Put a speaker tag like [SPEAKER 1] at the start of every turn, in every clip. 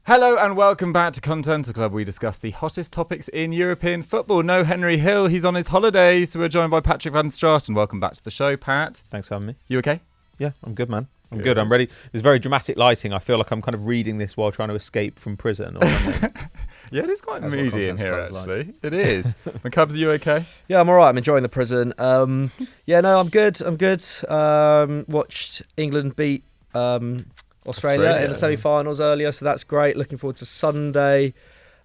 [SPEAKER 1] Hello and welcome back to Continental Club. We discuss the hottest topics in European football. No Henry Hill, he's on his holiday, so we're joined by Patrick van Straten. Welcome back to the show, Pat.
[SPEAKER 2] Thanks for having me.
[SPEAKER 1] You okay?
[SPEAKER 2] Yeah, I'm good, man. I'm good. I'm ready. There's very dramatic lighting. I feel like I'm kind of reading this while trying to escape from prison or something.
[SPEAKER 1] Yeah, it is quite moody in here, actually.
[SPEAKER 2] Like.
[SPEAKER 1] It is. McCubs, are you okay?
[SPEAKER 3] Yeah, I'm all right. I'm enjoying the prison. I'm good. Watched England beat Australia in the semi-finals earlier, so that's great. Looking forward to Sunday.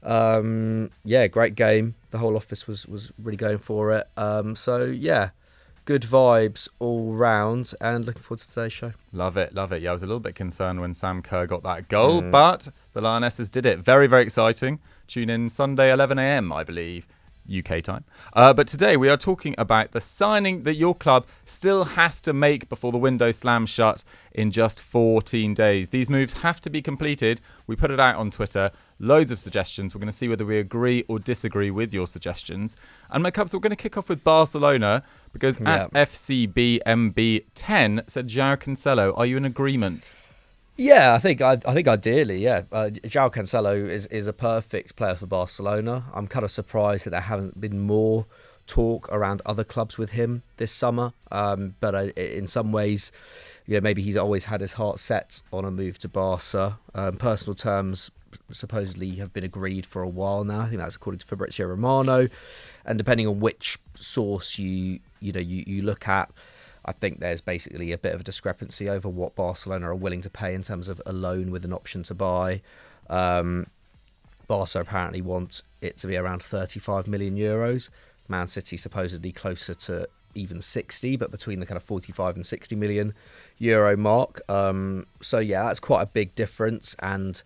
[SPEAKER 3] Great game. The whole office was really going for it. Good vibes all round, and looking forward to today's show.
[SPEAKER 1] Love it. Yeah, I was a little bit concerned when Sam Kerr got that goal, but the Lionesses did it. Very, very exciting. Tune in Sunday, 11 a.m, I believe. UK time. But today we are talking about the signing that your club still has to make before the window slams shut in just 14 days. These moves have to be completed. We put it out on Twitter. Loads of suggestions. We're going to see whether we agree or disagree with your suggestions. And my Cubs, we're going to kick off with Barcelona because at FCBMB10 said Joao Cancelo. Are you in agreement?
[SPEAKER 3] Yeah, I think ideally, Joao Cancelo is a perfect player for Barcelona. I'm kind of surprised that there hasn't been more talk around other clubs with him this summer. But in some ways, maybe he's always had his heart set on a move to Barca. Personal terms supposedly have been agreed for a while now. I think that's according to Fabrizio Romano. And depending on which source you look at, I think there's basically a bit of a discrepancy over what Barcelona are willing to pay in terms of a loan with an option to buy. Barca apparently want it to be around 35 million euros. Man City supposedly closer to even 60, but between the kind of 45 and 60 million euro mark. That's quite a big difference. And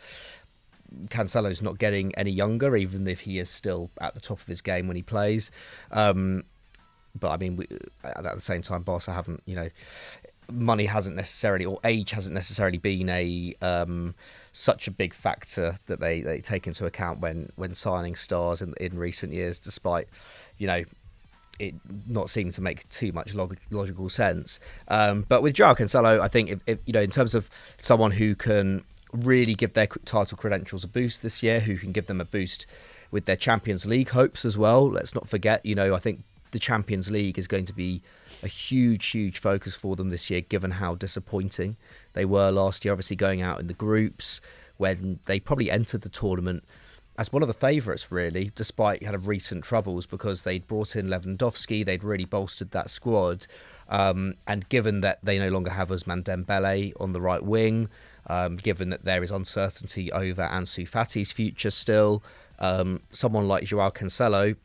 [SPEAKER 3] Cancelo's not getting any younger, even if he is still at the top of his game when he plays. But I mean, at the same time, Barca haven't, money hasn't necessarily, or age hasn't necessarily been such a big factor that they take into account when signing stars in recent years, despite, it not seeming to make too much logical sense. But with Joao Cancelo, I think if in terms of someone who can really give their title credentials a boost this year, who can give them a boost with their Champions League hopes as well. Let's not forget, I think the Champions League is going to be a huge focus for them this year, given how disappointing they were last year, obviously going out in the groups when they probably entered the tournament as one of the favourites, really, despite kind of recent troubles, because they'd brought in Lewandowski, they'd really bolstered that squad. And given that they no longer have Ousmane Dembele on the right wing, given that there is uncertainty over Ansu Fati's future still, someone like Joao Cancelo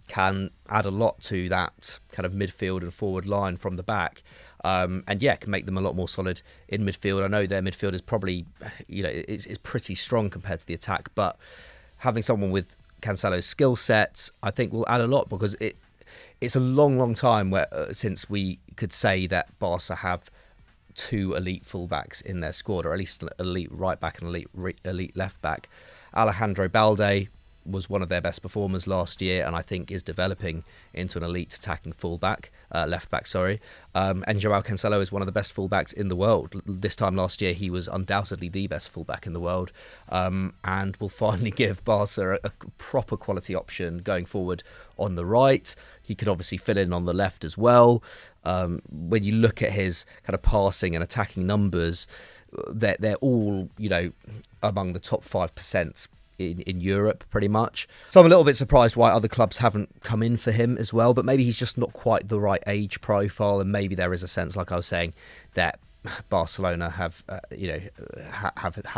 [SPEAKER 3] can add a lot to that kind of midfield and forward line from the back. Can make them a lot more solid in midfield. I know their midfield is probably, is pretty strong compared to the attack, but having someone with Cancelo's skill set, I think will add a lot, because it's a long time since we could say that Barca have two elite fullbacks in their squad, or at least an elite right back and elite left back. Alejandro Balde was one of their best performers last year, and I think is developing into an elite attacking left back. And Joao Cancelo is one of the best fullbacks in the world. This time last year, he was undoubtedly the best fullback in the world, and will finally give Barca a proper quality option going forward on the right. He could obviously fill in on the left as well. When you look at his kind of passing and attacking numbers, they're all among the top 5%. In Europe, pretty much. So I'm a little bit surprised why other clubs haven't come in for him as well, but maybe he's just not quite the right age profile, and maybe there is a sense, like I was saying, that Barcelona have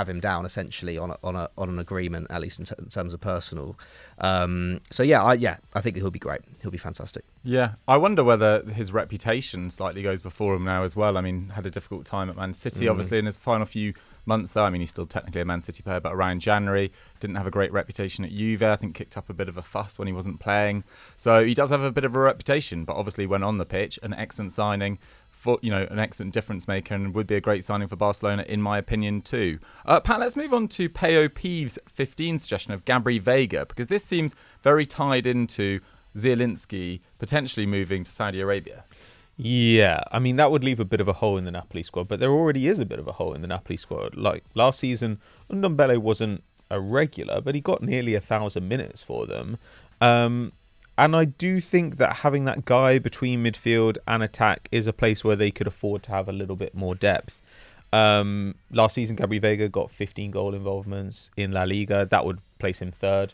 [SPEAKER 3] him down essentially on an agreement, at least in terms of personal. I think he'll be great. He'll be fantastic.
[SPEAKER 1] Yeah, I wonder whether his reputation slightly goes before him now as well. I mean, had a difficult time at Man City, obviously, in his final few months though. I mean, he's still technically a Man City player, but around January, didn't have a great reputation at Juve. I think kicked up a bit of a fuss when he wasn't playing. So he does have a bit of a reputation, but obviously when on the pitch, an excellent signing. An excellent difference maker, and would be a great signing for Barcelona, in my opinion, too. Pat, let's move on to Peo Peeves' 15 suggestion of Gabri Veiga, because this seems very tied into Zielinski potentially moving to Saudi Arabia.
[SPEAKER 2] Yeah, I mean, that would leave a bit of a hole in the Napoli squad, but there already is a bit of a hole in the Napoli squad. Like last season, Ndombele wasn't a regular, but he got nearly 1,000 minutes for them. And I do think that having that guy between midfield and attack is a place where they could afford to have a little bit more depth. Last season, Gabri Veiga got 15 goal involvements in La Liga. That would place him third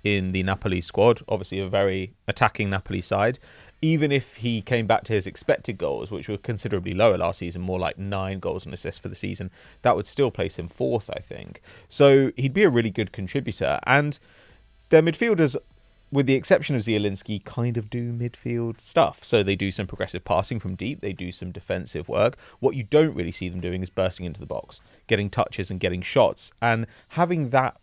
[SPEAKER 2] in the Napoli squad. Obviously, a very attacking Napoli side. Even if he came back to his expected goals, which were considerably lower last season, more like 9 goals and assists for the season, that would still place him fourth, I think. So he'd be a really good contributor. And their midfielders, with the exception of Zielinski, kind of do midfield stuff. So they do some progressive passing from deep. They do some defensive work. What you don't really see them doing is bursting into the box, getting touches and getting shots. And having that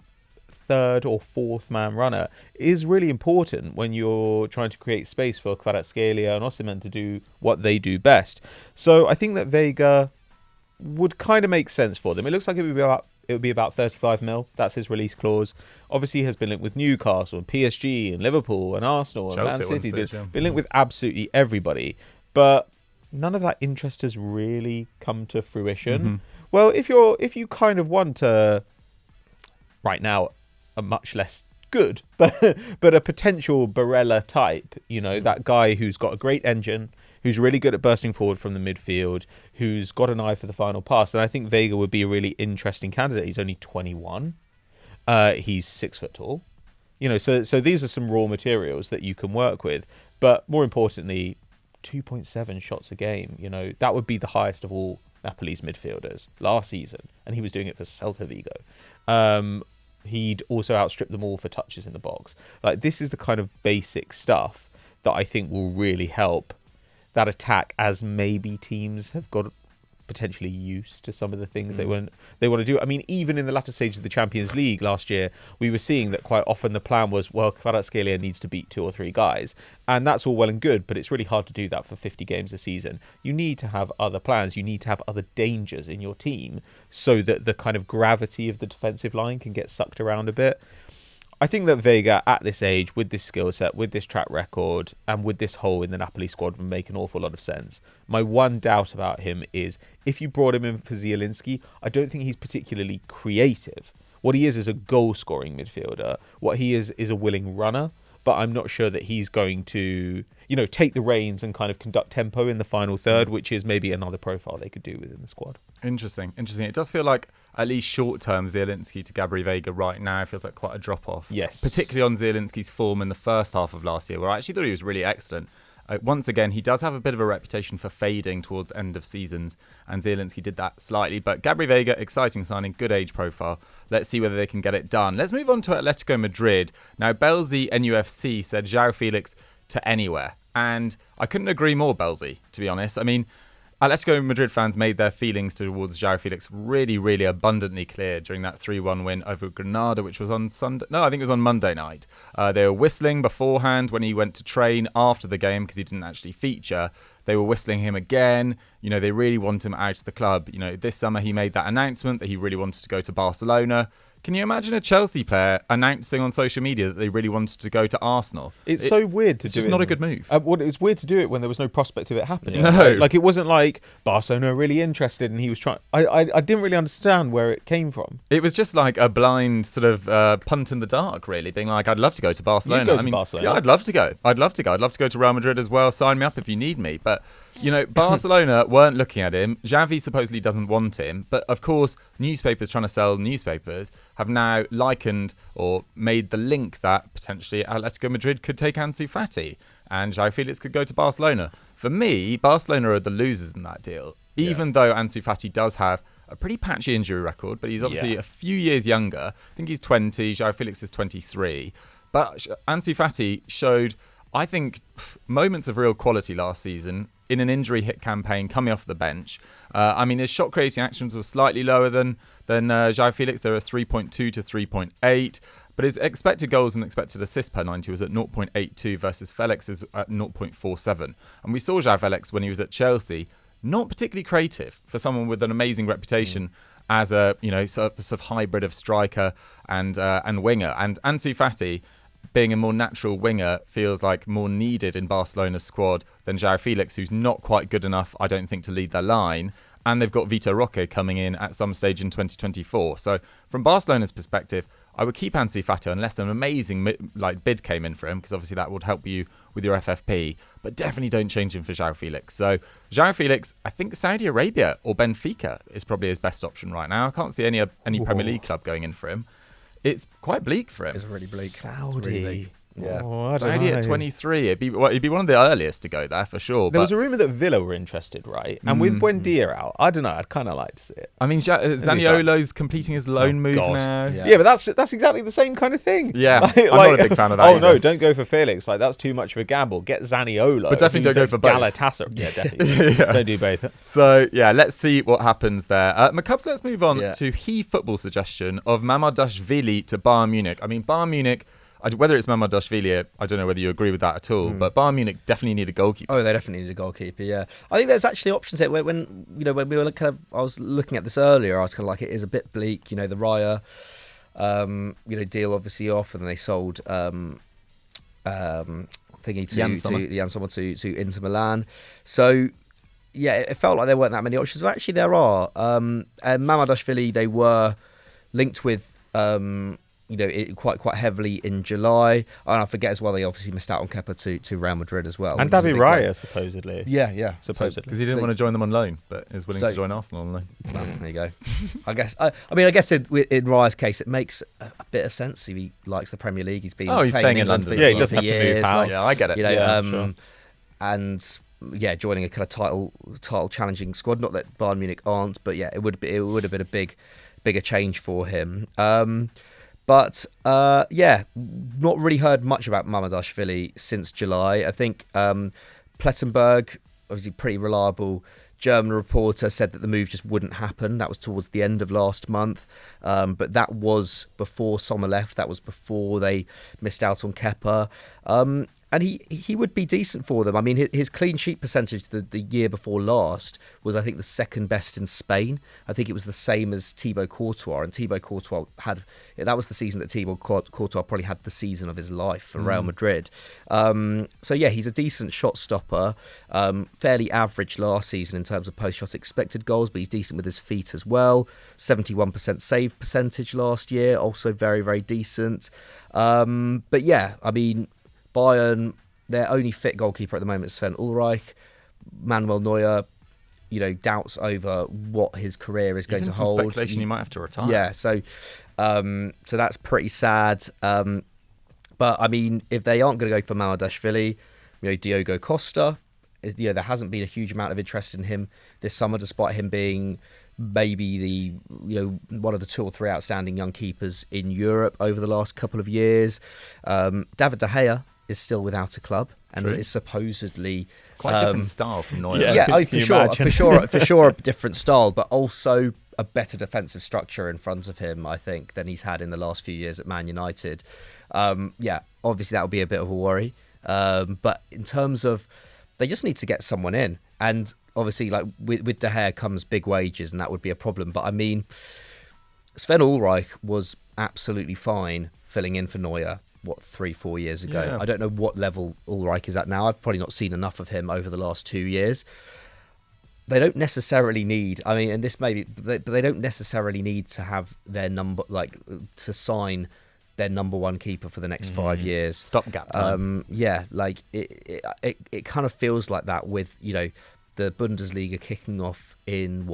[SPEAKER 2] third or fourth man runner is really important when you're trying to create space for Kvaratskhelia and Osimhen to do what they do best. So I think that Veiga would kind of make sense for them. It looks like it would be about 35 mil. That's his release clause. Obviously, he has been linked with Newcastle and PSG and Liverpool and Arsenal and Man City. Been linked with absolutely everybody. But none of that interest has really come to fruition. Mm-hmm. Well, if you kind of want to, right now, a much less good, but a potential Barella type, that guy who's got a great engine, who's really good at bursting forward from the midfield, who's got an eye for the final pass. And I think Veiga would be a really interesting candidate. He's only 21. He's 6 foot tall. So these are some raw materials that you can work with. But more importantly, 2.7 shots a game. That would be the highest of all Napoli's midfielders last season. And he was doing it for Celta Vigo. He'd also outstrip them all for touches in the box. Like, this is the kind of basic stuff that I think will really help that attack, as maybe teams have got potentially used to some of the things they want to do. I mean, even in the latter stage of the Champions League last year, we were seeing that quite often the plan was, well, Kvaratskhelia needs to beat 2 or 3 guys. And that's all well and good, but it's really hard to do that for 50 games a season. You need to have other plans. You need to have other dangers in your team so that the kind of gravity of the defensive line can get sucked around a bit. I think that Veiga, at this age, with this skill set, with this track record, and with this hole in the Napoli squad, would make an awful lot of sense. My one doubt about him is, if you brought him in for Zielinski, I don't think he's particularly creative. What he is a goal-scoring midfielder. What he is a willing runner, but I'm not sure that he's going to, take the reins and kind of conduct tempo in the final third, which is maybe another profile they could do within the squad.
[SPEAKER 1] Interesting. It does feel like, at least short-term, Zielinski to Gabri Veiga right now feels like quite a drop-off.
[SPEAKER 2] Yes.
[SPEAKER 1] Particularly on Zielinski's form in the first half of last year, where I actually thought he was really excellent. Once again, he does have a bit of a reputation for fading towards end of seasons, and Zielinski did that slightly. But Gabri Veiga, exciting signing, good age profile. Let's see whether they can get it done. Let's move on to Atletico Madrid. Now, Belzi NUFC said Joao Felix to anywhere. And I couldn't agree more, Belzi, to be honest. I mean, Atletico Madrid fans made their feelings towards Joao Felix really, really abundantly clear during that 3-1 win over Granada, which was on Sunday. No, I think it was on Monday night. They were whistling beforehand when he went to train after the game because he didn't actually feature. They were whistling him again. They really want him out of the club. This summer he made that announcement that he really wanted to go to Barcelona. Can you imagine a Chelsea player announcing on social media that they really wanted to go to Arsenal?
[SPEAKER 2] It's so weird to do it.
[SPEAKER 1] It's just not a good move.
[SPEAKER 2] It's weird to do it when there was no prospect of it happening.
[SPEAKER 1] No.
[SPEAKER 2] Like, it wasn't like Barcelona are really interested and he was trying. I didn't really understand where it came from.
[SPEAKER 1] It was just like a blind sort of punt in the dark, really, being like, I'd love to go to Barcelona.
[SPEAKER 2] You'd go to Barcelona.
[SPEAKER 1] Yeah, I'd love to go. I'd love to go to Real Madrid as well. Sign me up if you need me. But Barcelona weren't looking at him. Xavi supposedly doesn't want him. But of course, newspapers trying to sell newspapers have now likened or made the link that potentially Atletico Madrid could take Ansu Fati and Joao Felix could go to Barcelona. For me, Barcelona are the losers in that deal. Even though Ansu Fati does have a pretty patchy injury record, but he's obviously a few years younger. I think he's 20. Joao Felix is 23. But Ansu Fati showed, I think, moments of real quality last season in an injury-hit campaign coming off the bench. His shot-creating actions were slightly lower than Joao Felix. They were 3.2 to 3.8. But his expected goals and expected assists per 90 was at 0.82 versus Felix's at 0.47. And we saw Joao Felix when he was at Chelsea, not particularly creative for someone with an amazing reputation as a sort of hybrid of striker and winger. And Ansu Fati being a more natural winger, feels like more needed in Barcelona's squad than Joao Felix, who's not quite good enough, I don't think, to lead their line. And they've got Vitor Roque coming in at some stage in 2024. So from Barcelona's perspective, I would keep Ansu Fati unless an amazing bid came in for him, because obviously that would help you with your FFP. But definitely don't change him for Joao Felix. So Joao Felix, I think Saudi Arabia or Benfica is probably his best option right now. I can't see any Premier League club going in for him. It's quite bleak for him.
[SPEAKER 3] It's really bleak.
[SPEAKER 2] Saudi.
[SPEAKER 3] Yeah.
[SPEAKER 2] Oh,
[SPEAKER 1] Saudi at 23. It'd be one of the earliest to go there for sure.
[SPEAKER 2] There was a rumour that Villa were interested, right? And with Buendia out, I don't know, I'd kind of like to see it.
[SPEAKER 1] I mean, Zaniolo's completing his loan move now.
[SPEAKER 2] Yeah, but that's exactly the same kind of thing.
[SPEAKER 1] Yeah, I'm not a big fan of that.
[SPEAKER 2] Oh, no, don't go for Felix. Like, that's too much of a gamble. Get Zaniolo.
[SPEAKER 1] But definitely don't go for both.
[SPEAKER 2] Galatasaray. Yeah, definitely.
[SPEAKER 1] Yeah.
[SPEAKER 2] Don't do both.
[SPEAKER 1] So, yeah, let's see what happens there. McCubs, let's move on to He Football suggestion of Mamardashvili to Bayern Munich. I mean, Bayern Munich, whether it's Mamardashvili, I don't know whether you agree with that at all, but Bayern Munich definitely need a goalkeeper.
[SPEAKER 3] Oh, they definitely need a goalkeeper, yeah. I think there's actually options there. When we were I was looking at this earlier, I was kind of like, it is a bit bleak. You know, the Raya, deal obviously off, and then they sold Jan Sommer to Inter Milan. So, yeah, it felt like there weren't that many options, but actually there are. And Mamardashvili, they were linked with quite heavily in July. And I forget as well, they obviously missed out on Kepa to Real Madrid as well.
[SPEAKER 2] And David Raya, supposedly.
[SPEAKER 3] Yeah.
[SPEAKER 2] Supposedly.
[SPEAKER 1] Because he didn't want to join them on loan, but is willing to join Arsenal on loan.
[SPEAKER 3] Well, there you go. I guess in Raya's case, it makes a bit of sense. If he likes the Premier League, he's been
[SPEAKER 1] staying in London.
[SPEAKER 2] Yeah, he doesn't have to move house.
[SPEAKER 1] Yeah, I get it.
[SPEAKER 3] Sure. And joining a kind of title challenging squad. Not that Bayern Munich aren't, but yeah, it would have been a bigger change for him. But not really heard much about Mamardashvili since July. I think Plettenberg, obviously pretty reliable German reporter, said that the move just wouldn't happen. That was towards the end of last month. But that was before Sommer left. That was before they missed out on Kepa. And he would be decent for them. I mean, his clean sheet percentage the year before last was, I think, the second best in Spain. I think it was the same as Thibaut Courtois. And Thibaut Courtois that was the season that Thibaut Courtois probably had the season of his life for Real Madrid. So, yeah, he's a decent shot stopper. Fairly average last season in terms of post-shot expected goals, but he's decent with his feet as well. 71% save percentage last year, also very, very decent. But, yeah, I mean, Bayern, their only fit goalkeeper at the moment is Sven Ulreich. Manuel Neuer, doubts over what his career is going to hold.
[SPEAKER 1] Speculation he might have to retire.
[SPEAKER 3] Yeah, so that's pretty sad. But I mean, if they aren't going to go for Mamardashvili, Diogo Costa, there hasn't been a huge amount of interest in him this summer, despite him being maybe the one of the 2 or 3 outstanding young keepers in Europe over the last couple of years. David De Gea is still without a club and is supposedly
[SPEAKER 1] quite a different style from Neuer.
[SPEAKER 3] Yeah, for sure a different style, but also a better defensive structure in front of him, I think, than he's had in the last few years at Man United. Obviously that would be a bit of a worry, but in terms of, they just need to get someone in, and obviously like with De Gea comes big wages, and that would be a problem. But I mean, Sven Ulreich was absolutely fine filling in for Neuer 3-4 years ago.
[SPEAKER 1] Yeah.
[SPEAKER 3] I don't know what level Ulreich is at now. I've probably not seen enough of him over the last 2 years. They don't necessarily need, I mean, and this may be, but they don't necessarily need to have their number, like to sign their number one keeper for the next 5 years.
[SPEAKER 1] Stopgap time.
[SPEAKER 3] Like it kind of feels like that with, the Bundesliga kicking off in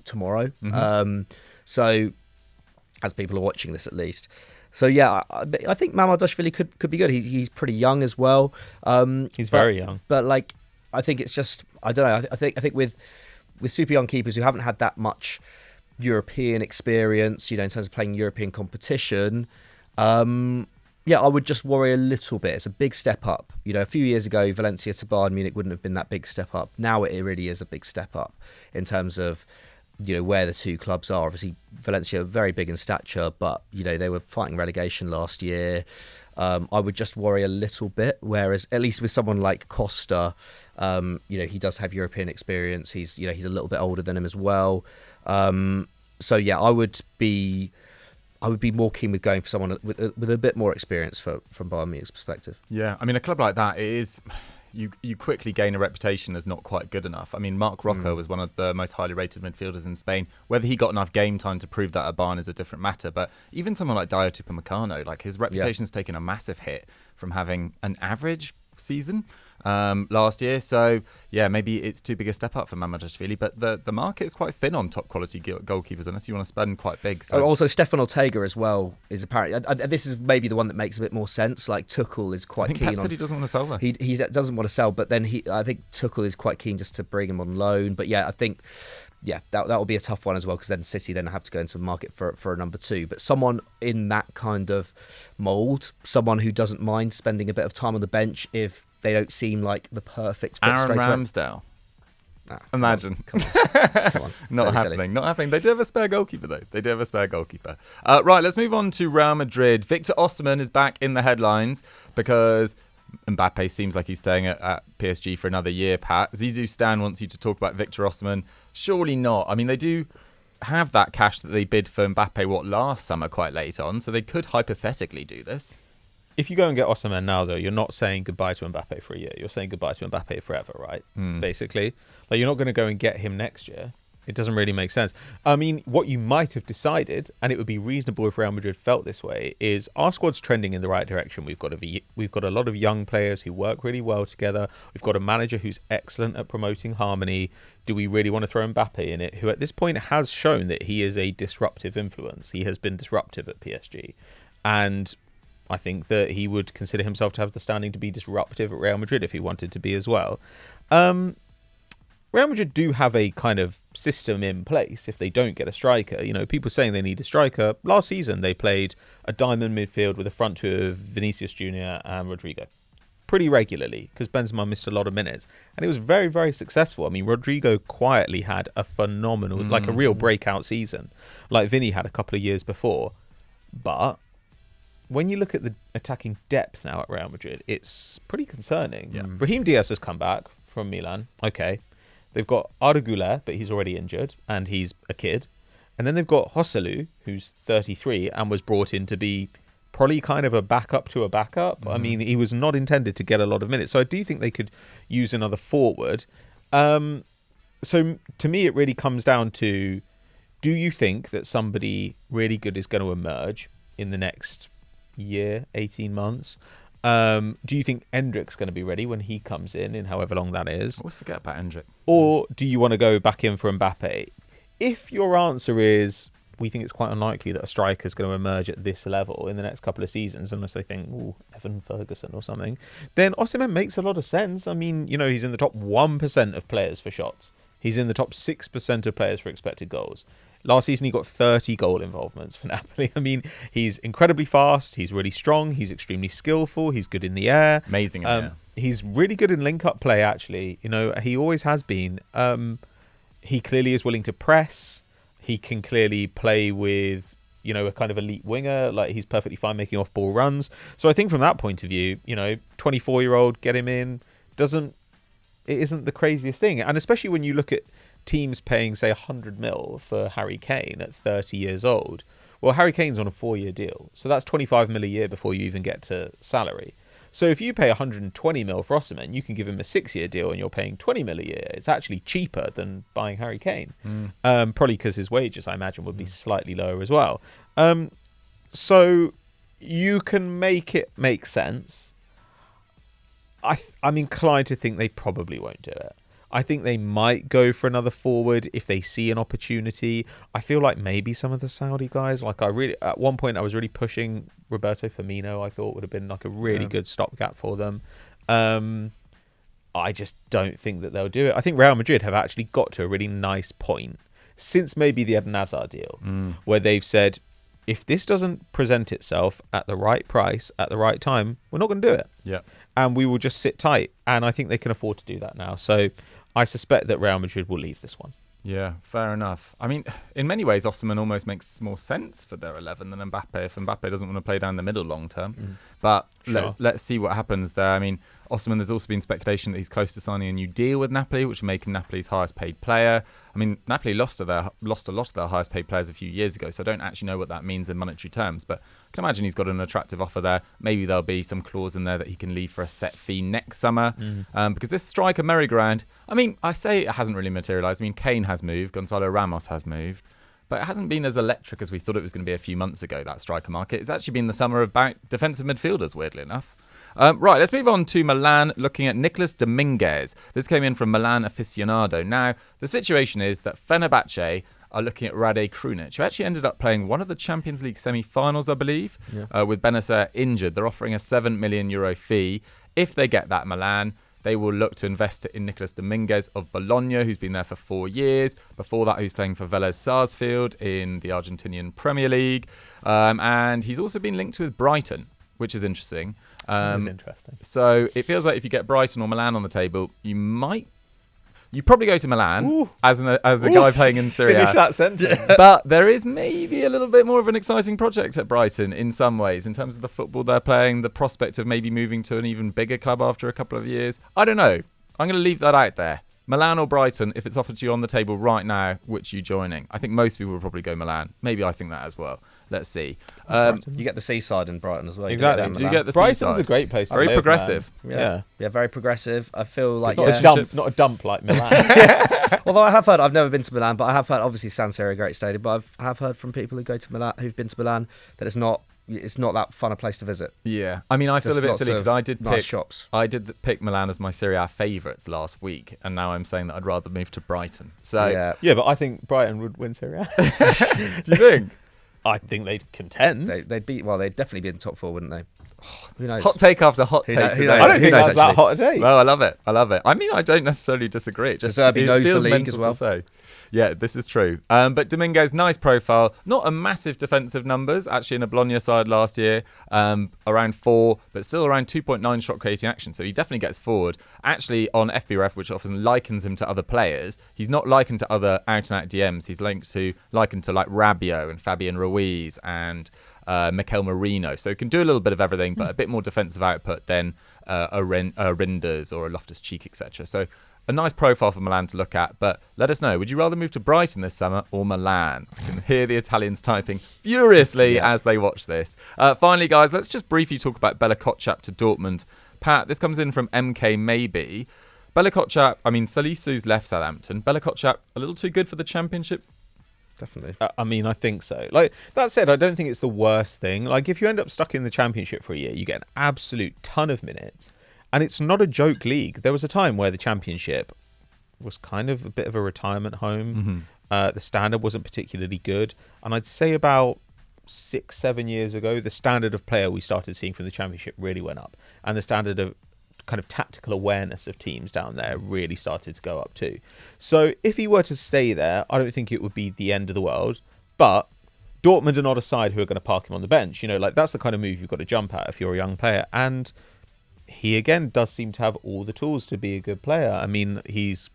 [SPEAKER 3] tomorrow. So as people are watching this at least. So yeah, I think Mamardashvili could be good. He's pretty young as well.
[SPEAKER 2] He's very young.
[SPEAKER 3] But like, I think it's just, I don't know. I think with super young keepers who haven't had that much European experience, in terms of playing European competition, I would just worry a little bit. It's a big step up. A few years ago, Valencia to Bayern Munich wouldn't have been that big step up. Now it really is a big step up in terms of where the two clubs are. Obviously, Valencia are very big in stature, but they were fighting relegation last year. I would just worry a little bit. Whereas at least with someone like Costa, he does have European experience. He's a little bit older than him as well. So yeah, I would be I would be more keen with going for someone with a bit more experience from Bayern Munich's perspective.
[SPEAKER 1] Yeah, I mean, a club like that, it is... You quickly gain a reputation as not quite good enough. I mean, Marc Roca was one of the most highly rated midfielders in Spain. Whether he got enough game time to prove that at Bayern is a different matter. But even someone like Dayot Upamecano, like his reputation's taken a massive hit from having an average season last year. So yeah, maybe it's too big a step up for Mamardashvili, but the market is quite thin on top quality goalkeepers unless you want to spend quite big. So.
[SPEAKER 3] Also, Stefan Ortega as well is apparently. This is maybe the one that makes a bit more sense. Like Tuchel is quite
[SPEAKER 1] keen. I think Pep said he doesn't want to sell though.
[SPEAKER 3] He doesn't want to sell, but then I think Tuchel is quite keen just to bring him on loan. But yeah, I think. Yeah, that will be a tough one as well, because then City then have to go into the market for a number 2. But someone in that kind of mould, someone who doesn't mind spending a bit of time on the bench if they don't seem like the perfect fit
[SPEAKER 1] Aaron
[SPEAKER 3] straight
[SPEAKER 1] Ramsdale. Imagine.
[SPEAKER 3] Come on.
[SPEAKER 1] Not happening. Not happening. They do have a spare goalkeeper, though. Right, let's move on to Real Madrid. Victor Osimhen is back in the headlines because Mbappe seems like he's staying at PSG for another year, Pat. Zizou Stan wants you to talk about Victor Osimhen. Surely not. I mean, they do have that cash that they bid for Mbappe, last summer quite late on, so they could hypothetically do this.
[SPEAKER 2] If you go and get Osimhen now, though, you're not saying goodbye to Mbappe for a year. You're saying goodbye to Mbappe forever, right? Basically. Like, you're not going to go and get him next year. It doesn't really make sense. I mean, what you might have decided, and it would be reasonable if Real Madrid felt this way, is our squad's trending in the right direction. We've got a lot of young players who work really well together. We've got a manager who's excellent at promoting harmony. Do we really want to throw Mbappe in it, who at this point has shown that he is a disruptive influence? He has been disruptive at PSG. And I think that he would consider himself to have the standing to be disruptive at Real Madrid if he wanted to be as well. Real Madrid do have a kind of system in place if they don't get a striker. You know, people saying they need a striker. Last season, they played a diamond midfield with a front two of Vinicius Jr. and Rodrigo pretty regularly because Benzema missed a lot of minutes. And it was very, very successful. I mean, Rodrigo quietly had a phenomenal, like a real breakout season, like Vinny had a couple of years before. But when you look at the attacking depth now at Real Madrid, it's pretty concerning.
[SPEAKER 1] Yeah.
[SPEAKER 2] Brahim Diaz has come back from Milan. Okay. They've got Arda Güler, but he's already injured, and he's a kid. And then they've got Joselu, who's 33, and was brought in to be probably kind of a backup to a backup. I mean, he was not intended to get a lot of minutes. So I do think they could use another forward. So to me, it really comes down to, do you think that somebody really good is going to emerge in the next year, 18 months? Do you think Endrick's going to be ready when he comes in however long that is?
[SPEAKER 1] I always forget about Endrick.
[SPEAKER 2] Or do you want to go back in for Mbappe? If your answer is, we think it's quite unlikely that a striker is going to emerge at this level in the next couple of seasons, unless they think, Evan Ferguson or something, then Osimhen makes a lot of sense. I mean, you know, he's in the top 1% of players for shots. He's in the top 6% of players for expected goals. Last season, he got 30 goal involvements for Napoli. I mean, he's incredibly fast. He's really strong. He's extremely skillful. He's good in the air.
[SPEAKER 1] Amazing in the air.
[SPEAKER 2] He's really good in link-up play, actually. You know, he always has been. He clearly is willing to press. He can clearly play with, you know, a kind of elite winger. Like, he's perfectly fine making off-ball runs. So I think from that point of view, you know, 24-year-old, get him in. It isn't the craziest thing. And especially when you look at teams paying, say, 100 mil for Harry Kane at 30 years old. Well, Harry Kane's on a 4-year deal. So that's 25 mil a year before you even get to salary. So if you pay 120 mil for Osimhen, you can give him a 6-year deal and you're paying 20 mil a year. It's actually cheaper than buying Harry Kane. Probably because his wages, I imagine, would be slightly lower as well. So you can make it make sense. I'm inclined to think they probably won't do it. I think they might go for another forward if they see an opportunity. I feel like maybe some of the Saudi guys, like at one point I was really pushing Roberto Firmino. I thought would have been like a really good stopgap for them. I just don't think that they'll do it. I think Real Madrid have actually got to a really nice point since maybe the Eden Hazard deal, where they've said, if this doesn't present itself at the right price at the right time, we're not going to do it.
[SPEAKER 1] Yeah.
[SPEAKER 2] And we will just sit tight. And I think they can afford to do that now. So I suspect that Real Madrid will leave this one.
[SPEAKER 1] Yeah, fair enough. I mean, in many ways, Osimhen almost makes more sense for their 11 than Mbappe if Mbappe doesn't want to play down the middle long term. But let's see what happens there. I mean, Osimhen, there's also been speculation that he's close to signing a new deal with Napoli, which will make him Napoli's highest paid player. I mean, Napoli lost a lot of their highest paid players a few years ago, so I don't actually know what that means in monetary terms. But I can imagine he's got an attractive offer there. Maybe there'll be some clause in there that he can leave for a set fee next summer. Because this striker merry-go-round, I mean, I say it hasn't really materialised. I mean, Kane has moved, Gonzalo Ramos has moved. But it hasn't been as electric as we thought it was going to be a few months ago, that striker market. It's actually been the summer about defensive midfielders, weirdly enough. Right, let's move on to Milan, looking at Nicolas Dominguez. This came in from Milan Aficionado. Now, the situation is that Fenerbahce are looking at Rade Krunic, who actually ended up playing one of the Champions League semi-finals, I believe, with Benacer injured. They're offering a €7 million fee. If they get that Milan, they will look to invest it in Nicolas Dominguez of Bologna, who's been there for 4 years. Before that, he's playing for Vélez Sarsfield in the Argentinian Premier League. And he's also been linked with Brighton, which is interesting.
[SPEAKER 2] That is interesting.
[SPEAKER 1] So it feels like if you get Brighton or Milan on the table, you probably go to Milan as a guy playing in Serie A.
[SPEAKER 2] Finish that sentence.
[SPEAKER 1] But there is maybe a little bit more of an exciting project at Brighton in some ways, in terms of the football they're playing, the prospect of maybe moving to an even bigger club after a couple of years. I don't know. I'm going to leave that out there. Milan or Brighton, if it's offered to you on the table right now, which are you joining? I think most people will probably go Milan. Maybe I think that as well. Let's see.
[SPEAKER 3] You get the seaside in Brighton as well.
[SPEAKER 2] Exactly.
[SPEAKER 1] Do you get the
[SPEAKER 2] Brighton's
[SPEAKER 1] seaside?
[SPEAKER 2] a great place to
[SPEAKER 1] Very
[SPEAKER 2] live,
[SPEAKER 1] progressive.
[SPEAKER 2] man.
[SPEAKER 3] Yeah, very progressive. I feel like
[SPEAKER 2] It's not a dump like Milan.
[SPEAKER 3] Although I have heard, I've never been to Milan, but I have heard, obviously San Siro, a great stadium, but I have heard from people who go to Milan, who've been to Milan, that it's not that fun a place to visit.
[SPEAKER 1] Yeah, I mean, I feel a bit silly because I did pick Milan as my Serie A favourites last week, and now I'm saying that I'd rather move to Brighton. So
[SPEAKER 2] yeah, but I think Brighton would win Serie A.
[SPEAKER 1] Do you think?
[SPEAKER 2] I think they'd contend.
[SPEAKER 3] They'd definitely be in the top four, wouldn't they? Who knows?
[SPEAKER 1] Hot take after hot take
[SPEAKER 3] knows?
[SPEAKER 1] today.
[SPEAKER 2] I don't think that's that hot a take.
[SPEAKER 1] No, I love it. I mean, I don't necessarily disagree. It just
[SPEAKER 3] Deserby knows the
[SPEAKER 1] feels
[SPEAKER 3] league
[SPEAKER 1] mental
[SPEAKER 3] as well.
[SPEAKER 1] to say. Yeah, this is true. But Dominguez, nice profile. Not a massive defensive numbers, actually, in a Bologna side last year. Around 4, but still around 2.9 shot creating action. So he definitely gets forward. Actually, on FBref, which often likens him to other players, he's not likened to other out-and-out DMs. He's likened to like Rabiot and Fabian Ruiz and Mikel Merino. So he can do a little bit of everything, but a bit more defensive output than a Rinders or a Loftus-Cheek, etc. So a nice profile for Milan to look at, but let us know. Would you rather move to Brighton this summer or Milan? I can hear the Italians typing furiously as they watch this. Finally, guys, let's just briefly talk about Bella-Kotchap to Dortmund. Pat, this comes in from MK Maybe. Bella-Kotchap, I mean, Salisu's left Southampton. Bella-Kotchap, a little too good for the Championship?
[SPEAKER 3] Definitely.
[SPEAKER 2] I mean, I think so. Like, that said, I don't think it's the worst thing. Like, if you end up stuck in the Championship for a year, you get an absolute ton of minutes. And it's not a joke league. There was a time where the Championship was kind of a bit of a retirement home. The standard wasn't particularly good. And I'd say about 6-7 years ago, the standard of player we started seeing from the Championship really went up. And the standard of kind of tactical awareness of teams down there really started to go up too. So if he were to stay there, I don't think it would be the end of the world. But Dortmund are not a side who are going to park him on the bench. You know, like that's the kind of move you've got to jump at if you're a young player. And he again does seem to have all the tools to be a good player. I mean, he's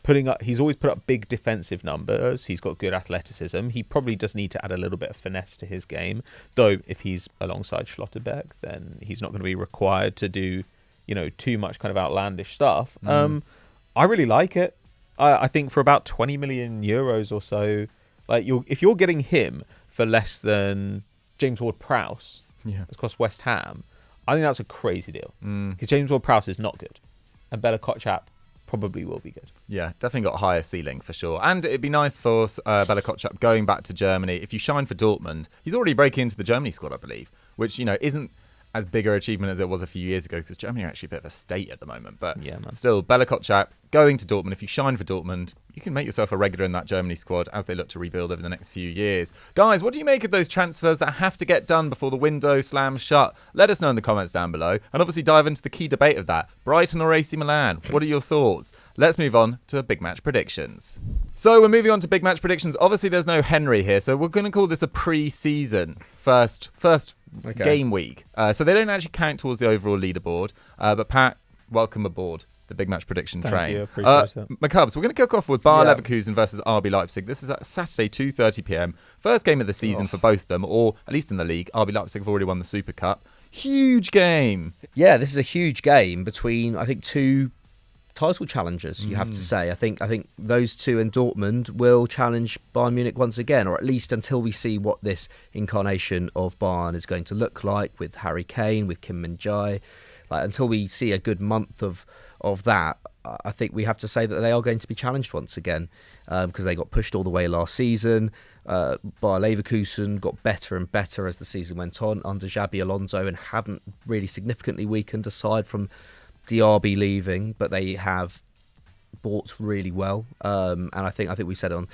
[SPEAKER 2] always put up big defensive numbers. He's got good athleticism. He probably does need to add a little bit of finesse to his game. Though if he's alongside Schlotterbeck, then he's not going to be required to do, you know, too much kind of outlandish stuff. I really like it. I think for about 20 million euros or so, like if you're getting him for less than James Ward-Prowse, it's cost West Ham, I think that's a crazy deal. Because James Ward-Prowse is not good. And Bella-Kotchap probably will be good.
[SPEAKER 1] Yeah, definitely got a higher ceiling for sure. And it'd be nice for Bella-Kotchap going back to Germany. If you shine for Dortmund, he's already breaking into the Germany squad, I believe, which, you know, isn't as big an achievement as it was a few years ago because Germany are actually a bit of a state at the moment. But still, Bella-Kotchap going to Dortmund. If you shine for Dortmund, you can make yourself a regular in that Germany squad as they look to rebuild over the next few years. Guys, what do you make of those transfers that have to get done before the window slams shut? Let us know in the comments down below. And obviously dive into the key debate of that. Brighton or AC Milan? What are your thoughts? Let's move on to big match predictions. So we're moving on to big match predictions. Obviously, there's no Henry here, so we're going to call this a pre-season first game week. So they don't actually count towards the overall leaderboard. But Pat, welcome aboard the big match prediction train.
[SPEAKER 2] Thank you, appreciate it.
[SPEAKER 1] McCubs, we're going to kick off with Bayer Leverkusen versus RB Leipzig. This is at Saturday, 2:30 p.m. First game of the season for both of them, or at least in the league. RB Leipzig have already won the Super Cup. Huge game.
[SPEAKER 3] Yeah, this is a huge game between, I think, two title challengers, you have to say. I think those two in Dortmund will challenge Bayern Munich once again, or at least until we see what this incarnation of Bayern is going to look like with Harry Kane, with Kim Min-jae. Like, until we see a good month of that, I think we have to say that they are going to be challenged once again, because they got pushed all the way last season. Bayer Leverkusen got better and better as the season went on under Xabi Alonso and haven't really significantly weakened aside from Diaby leaving, but they have bought really well. And I think we said on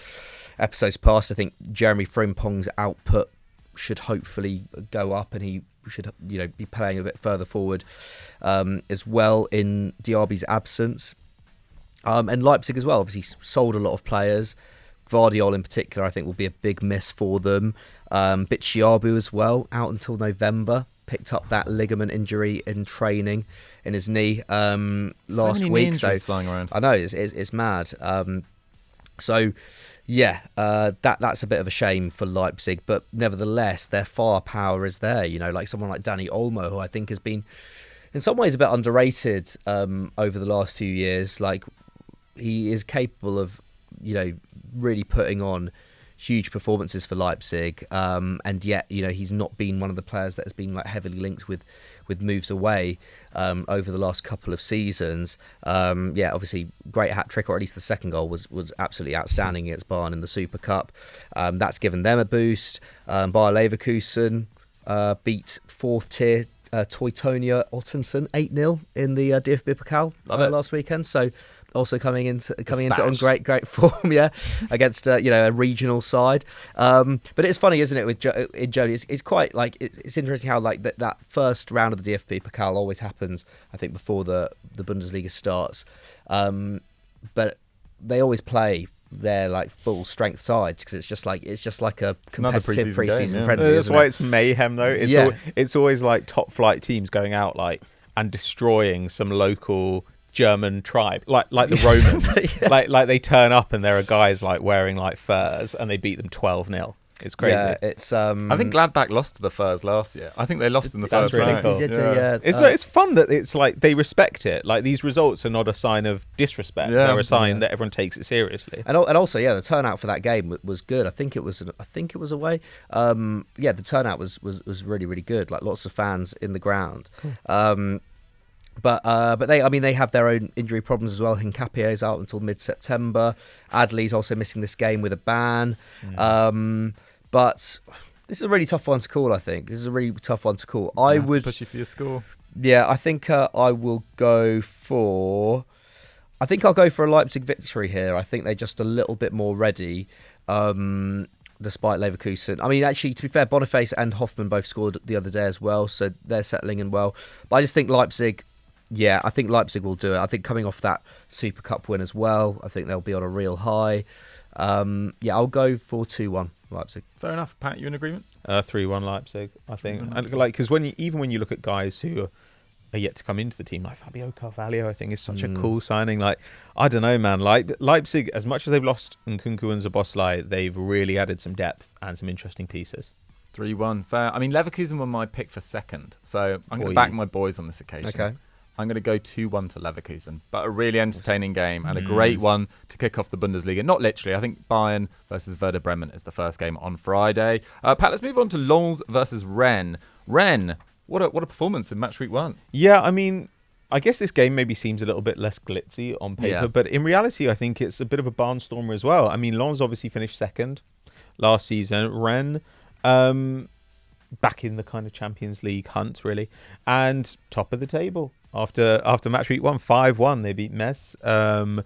[SPEAKER 3] episodes past, I think Jeremy Frimpong's output should hopefully go up, and he should be playing a bit further forward as well in Diaby's absence. And Leipzig as well, obviously sold a lot of players. Gvardiol in particular, I think, will be a big miss for them. Bitshiabu as well, out until November. Picked up that ligament injury in training in his knee last week. So
[SPEAKER 1] flying around.
[SPEAKER 3] I know it's mad. That's a bit of a shame for Leipzig, but nevertheless, their firepower is there. Like someone like Dani Olmo, who I think has been, in some ways, a bit underrated over the last few years. Like, he is capable of, really putting on huge performances for Leipzig, and yet he's not been one of the players that has been like heavily linked with moves away over the last couple of seasons. Obviously great hat trick, or at least the second goal was absolutely outstanding against Bayern in the Super Cup. That's given them a boost. Bayer Leverkusen beat fourth tier Teutonia Ottensen 8-0 in the DFB Pokal last weekend. So also coming into on great form, against a regional side. But it's funny, isn't it, with Jody? It's quite like it's interesting how like that first round of the DFB Pokal always happens, I think, before the Bundesliga starts. But they always play their like full strength sides, because it's just like a competitive pre-season friendly.
[SPEAKER 2] That's why it's mayhem, though. It's always like top flight teams going out and destroying some local German tribe, like the Romans. like they turn up and there are guys like wearing like furs and they beat them 12-0. It's crazy.
[SPEAKER 3] It's
[SPEAKER 1] I think Gladbach lost to the Furs last year. I think they lost in the first round.
[SPEAKER 2] Cool. It's fun that it's like they respect it. Like, these results are not a sign of disrespect. They're a sign that everyone takes it seriously.
[SPEAKER 3] And also, the turnout for that game was good. I think it was away. The turnout was really, really good. Like, lots of fans in the ground. Cool. But they have their own injury problems as well. Hincapie is out until mid-September. Adley's also missing this game with a ban. But this is a really tough one to call, I think. I would
[SPEAKER 1] push you for your score.
[SPEAKER 3] Yeah, I think I will go for... I'll go for a Leipzig victory here. I think they're just a little bit more ready, despite Leverkusen. I mean, actually, to be fair, Boniface and Hoffman both scored the other day as well, so they're settling in well. But I just think Leipzig... Yeah, I think Leipzig will do it. I think coming off that Super Cup win as well, I think they'll be on a real high. I'll go for 2-1 Leipzig.
[SPEAKER 1] Fair enough. Pat, you in agreement?
[SPEAKER 2] 3-1 Leipzig, I think. Because when you look at guys who are yet to come into the team, like Fabio Carvalho, I think is such a cool signing. Like, I don't know, man. Like, Leipzig, as much as they've lost Nkunku and Szoboszlai, they've really added some depth and some interesting pieces.
[SPEAKER 1] 3-1. Fair. I mean, Leverkusen were my pick for second, so I'm going to back my boys on this occasion.
[SPEAKER 3] Okay.
[SPEAKER 1] I'm going to go 2-1 to Leverkusen, but a really entertaining game and a great one to kick off the Bundesliga. Not literally. I think Bayern versus Werder Bremen is the first game on Friday. Pat, let's move on to Lens versus Rennes. Rennes, what a performance in match week 1.
[SPEAKER 2] Yeah, I mean, I guess this game maybe seems a little bit less glitzy on paper, but in reality, I think it's a bit of a barnstormer as well. I mean, Lens obviously finished second last season. Rennes, back in the kind of Champions League hunt, really, and top of the table. After match week 1, 5-1, they beat Metz. And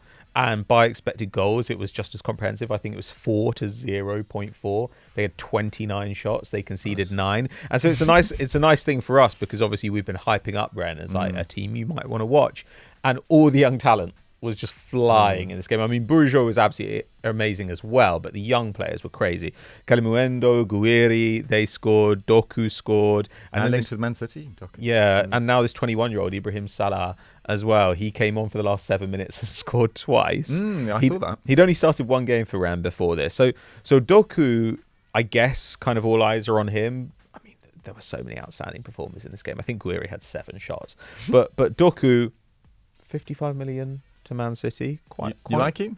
[SPEAKER 2] by expected goals, it was just as comprehensive. I think it was 4-0.4. They had 29 shots. They conceded 9. And so it's a nice thing for us, because obviously we've been hyping up Rennes as like a team you might want to watch. And all the young talent was just flying in this game. I mean, Bourgeois was absolutely amazing as well, but the young players were crazy. Kalimuendo, Guiri, they scored. Doku scored.
[SPEAKER 1] And then linked with Man City. Doku.
[SPEAKER 2] Yeah, and now this 21-year-old Ibrahim Salah as well. He came on for the last 7 minutes and scored twice.
[SPEAKER 1] I saw that.
[SPEAKER 2] He'd only started one game for Rennes before this. So Doku, I guess, kind of all eyes are on him. I mean, there were so many outstanding performers in this game. I think Guiri had 7 shots. But Doku, 55 million to Man City.
[SPEAKER 1] You like him?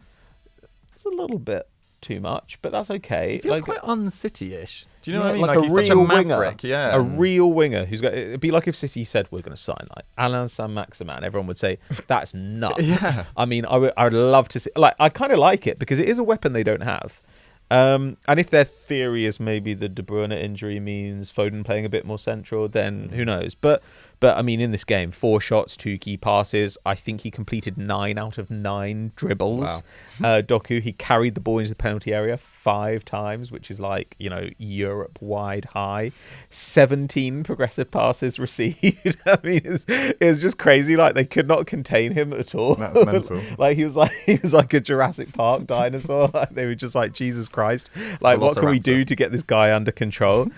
[SPEAKER 2] It's a little bit too much, but that's okay.
[SPEAKER 1] It feels quite un-City-ish. Do you know what I mean?
[SPEAKER 2] Like
[SPEAKER 1] he's
[SPEAKER 2] a
[SPEAKER 1] such
[SPEAKER 2] real
[SPEAKER 1] a maverick.
[SPEAKER 2] winger.
[SPEAKER 1] Yeah.
[SPEAKER 2] A real winger who's got. It'd be like if City said we're going to sign like Alain Saint-Maximin. Everyone would say that's nuts.
[SPEAKER 1] Yeah.
[SPEAKER 2] I mean, I would love to see. Like, I kind of like it because it is a weapon they don't have. And if their theory is maybe the De Bruyne injury means Foden playing a bit more central, then who knows? But I mean, in this game, 4 shots, 2 key passes. I think he completed 9 out of 9 dribbles. Wow. Doku, he carried the ball into the penalty area 5 times, which is like, Europe-wide high. 17 progressive passes received. I mean, it's just crazy. Like, they could not contain him at all.
[SPEAKER 1] That's mental.
[SPEAKER 2] Like, he was like a Jurassic Park dinosaur. Like, they were just like, Jesus Christ. Like, what can we do to get this guy under control?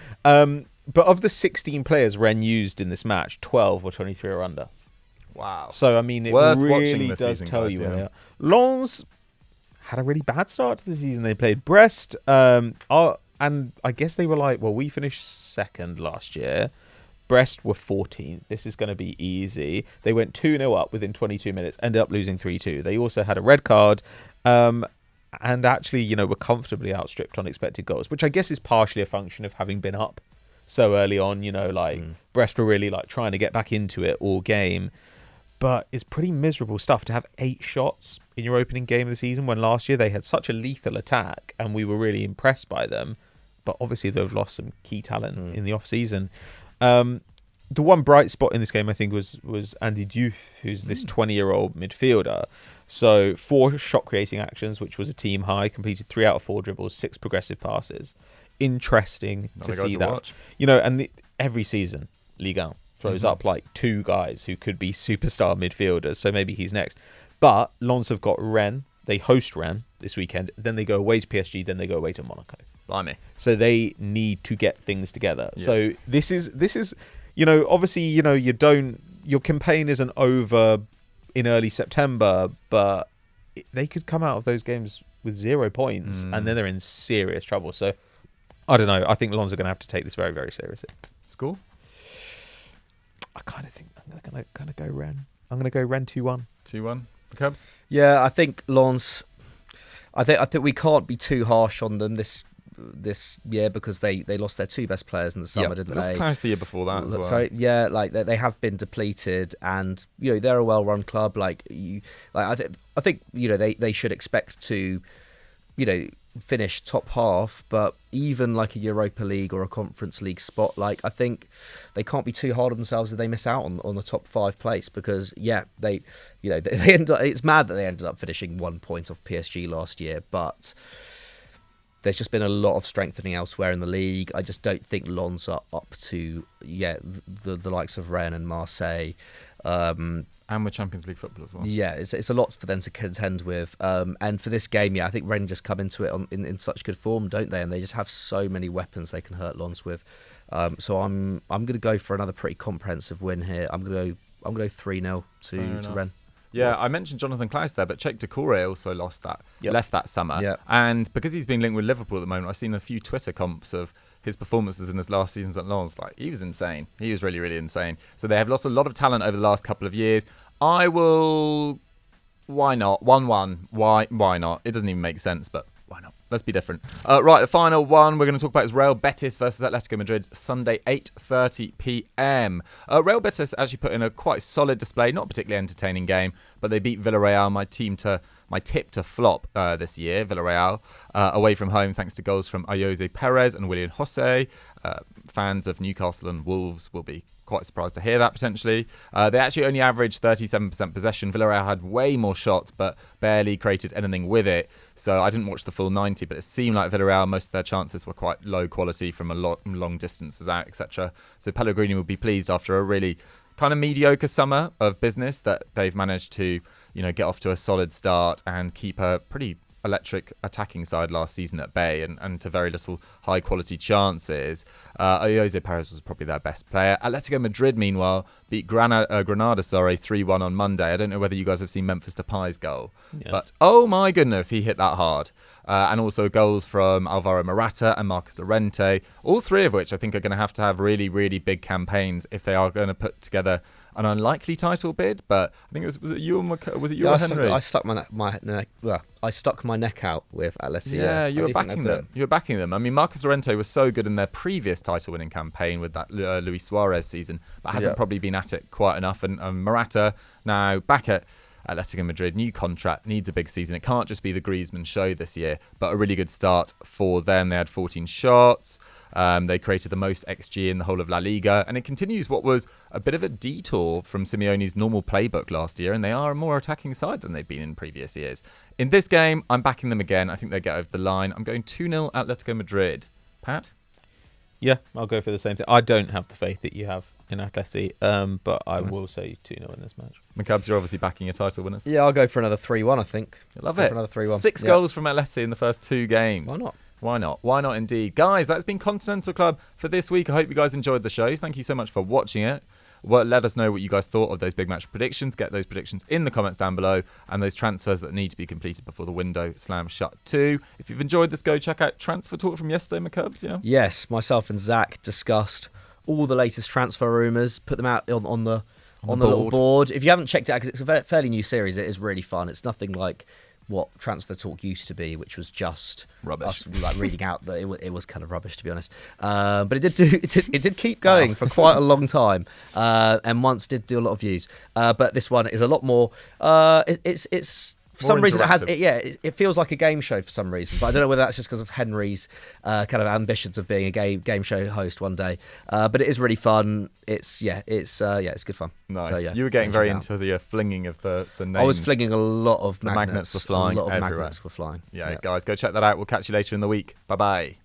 [SPEAKER 2] But of the 16 players Rennes used in this match, 12 or 23 or under.
[SPEAKER 1] Wow.
[SPEAKER 2] So, I mean, it
[SPEAKER 1] Worth
[SPEAKER 2] really
[SPEAKER 1] this
[SPEAKER 2] does
[SPEAKER 1] season,
[SPEAKER 2] tell
[SPEAKER 1] guys,
[SPEAKER 2] you
[SPEAKER 1] yeah.
[SPEAKER 2] where they are. Lens had a really bad start to the season. They played Brest. And I guess they were like, well, we finished second last year. Brest were 14th. This is going to be easy. They went 2-0 up within 22 minutes, ended up losing 3-2. They also had a red card. And actually, were comfortably outstripped on expected goals, which I guess is partially a function of having been up so early on. Brest were really like trying to get back into it all game. But it's pretty miserable stuff to have 8 shots in your opening game of the season when last year they had such a lethal attack and we were really impressed by them. But obviously they've lost some key talent in the off-season. The one bright spot in this game, I think, was Andy Diouf, who's this 20-year-old midfielder. So 4 shot-creating actions, which was a team high, completed 3 out of 4 dribbles, 6 progressive passes. Interesting to see that.
[SPEAKER 1] Watch.
[SPEAKER 2] And every season, Ligue 1 throws up like 2 guys who could be superstar midfielders. So maybe he's next. But Lens have got Rennes. They host Rennes this weekend. Then they go away to PSG. Then they go away to Monaco.
[SPEAKER 1] Blimey.
[SPEAKER 2] So they need to get things together.
[SPEAKER 1] Yes.
[SPEAKER 2] So this is obviously, your campaign isn't over in early September, but they could come out of those games with 0 points and then they're in serious trouble. So I don't know. I think Lens are going to have to take this very, very seriously.
[SPEAKER 1] Score?
[SPEAKER 2] I kind of think I'm going to go Rennes. I'm going to go Rennes 2-1.
[SPEAKER 1] 2-1. The Cubs?
[SPEAKER 3] Yeah, I think Lens. I think we can't be too harsh on them this year because they lost their 2 best players in the summer, didn't
[SPEAKER 1] It was
[SPEAKER 3] they?
[SPEAKER 1] close the year before that as well.
[SPEAKER 3] So yeah, like they have been depleted, and they're a well-run club. I think they should expect to finish top half, but even like a Europa League or a Conference League spot, like I think they can't be too hard on themselves if they miss out on the top 5 place because they end up. It's mad that they ended up finishing 1 point off PSG last year, but there's just been a lot of strengthening elsewhere in the league. I just don't think Lens are up to the likes of Rennes and Marseille.
[SPEAKER 1] And with Champions League football as well.
[SPEAKER 3] Yeah, it's a lot for them to contend with. And for this game, I think Rennes just come into it in such good form, don't they? And they just have so many weapons they can hurt Lens with. So I'm going to go for another pretty comprehensive win here. I'm going to go 3-0 to Rennes.
[SPEAKER 1] Yeah, I mentioned Jonathan Klaus there, but Cheikh Doucouré also left that summer.
[SPEAKER 3] Yep.
[SPEAKER 1] And because he's been linked with Liverpool at the moment, I've seen a few Twitter comps of his performances in his last seasons at Lens. Like, he was insane. He was really, really insane. So they have lost a lot of talent over the last couple of years. I will... Why not? 1-1. Why not? It doesn't even make sense, but why not? Let's be different. Right, the final one we're going to talk about is Real Betis versus Atletico Madrid, Sunday, 8:30 p.m. Real Betis actually put in a quite solid display, not a particularly entertaining game, but they beat Villarreal, my tip to flop this year, Villarreal, away from home thanks to goals from Ayoze Perez and William Jose. Fans of Newcastle and Wolves will be quite surprised to hear that potentially. They actually only averaged 37% possession. Villarreal had way more shots but barely created anything with it. So I didn't watch the full 90, but it seemed like Villarreal, most of their chances were quite low quality from a long distances out, etc. So Pellegrini will be pleased after a really kind of mediocre summer of business that they've managed to, get off to a solid start and keep a pretty electric attacking side last season at bay and to very little high quality chances. Ayoze Perez was probably their best player. Atletico Madrid, meanwhile, beat Granada 3-1 on Monday. I don't know whether you guys have seen Memphis Depay's goal, but oh my goodness, he hit that hard. And also goals from Alvaro Morata and Marcus Llorente, all 3 of which I think are going to have really, really big campaigns if they are going to put together an unlikely title bid, but I think was it you or was it you or Henry?
[SPEAKER 3] I stuck I stuck my neck out with Atletico.
[SPEAKER 1] Yeah, you were backing them. You were backing them. I mean, Marcus Llorente was so good in their previous title-winning campaign with that Luis Suarez season, but hasn't probably been at it quite enough. And Morata now back at Atletico Madrid, new contract, needs a big season. It can't just be the Griezmann show this year, but a really good start for them. They had 14 shots. They created the most XG in the whole of La Liga, and it continues what was a bit of a detour from Simeone's normal playbook last year, and they are a more attacking side than they've been in previous years. In this game, I'm backing them again. I think they get over the line. I'm going 2-0 Atletico Madrid. Pat?
[SPEAKER 2] Yeah, I'll go for the same thing. I don't have the faith that you have in Atleti, but I will say 2-0 in this match.
[SPEAKER 1] McCubs, you're obviously backing your title winners.
[SPEAKER 3] Yeah, I'll go for another 3-1, I think.
[SPEAKER 1] Love it.
[SPEAKER 3] Another 3-1.
[SPEAKER 1] 6 goals from Atleti in the first 2 games.
[SPEAKER 3] Why not?
[SPEAKER 1] Why not? Why not indeed? Guys, that's been Continental Club for this week. I hope you guys enjoyed the show. Thank you so much for watching it. Let us know what you guys thought of those big match predictions. Get those predictions in the comments down below, and those transfers that need to be completed before the window slams shut too. If you've enjoyed this, go check out Transfer Talk from yesterday, McCubs. Yeah.
[SPEAKER 3] Yes, myself and Zach discussed all the latest transfer rumours, put them out on the little board. If you haven't checked it out, because it's a fairly new series, it is really fun. It's nothing like what Transfer Talk used to be, which was just
[SPEAKER 1] rubbish.
[SPEAKER 3] Us, like reading out that it was kind of rubbish, to be honest. But it did keep going for quite a long time, and once did do a lot of views. But this one is a lot more. It's for some reason it feels like a game show for some reason, but I don't know whether that's just because of Henry's kind of ambitions of being a game show host one day. But it is really fun. It's good fun.
[SPEAKER 1] Nice.
[SPEAKER 3] So, yeah,
[SPEAKER 1] you were getting very into the flinging of the names.
[SPEAKER 3] I was flinging a lot of magnets.
[SPEAKER 1] The magnets were flying
[SPEAKER 3] A lot of
[SPEAKER 1] everywhere.
[SPEAKER 3] magnets were flying.
[SPEAKER 1] Yeah, guys, go check that out. We'll catch you later in the week. Bye bye.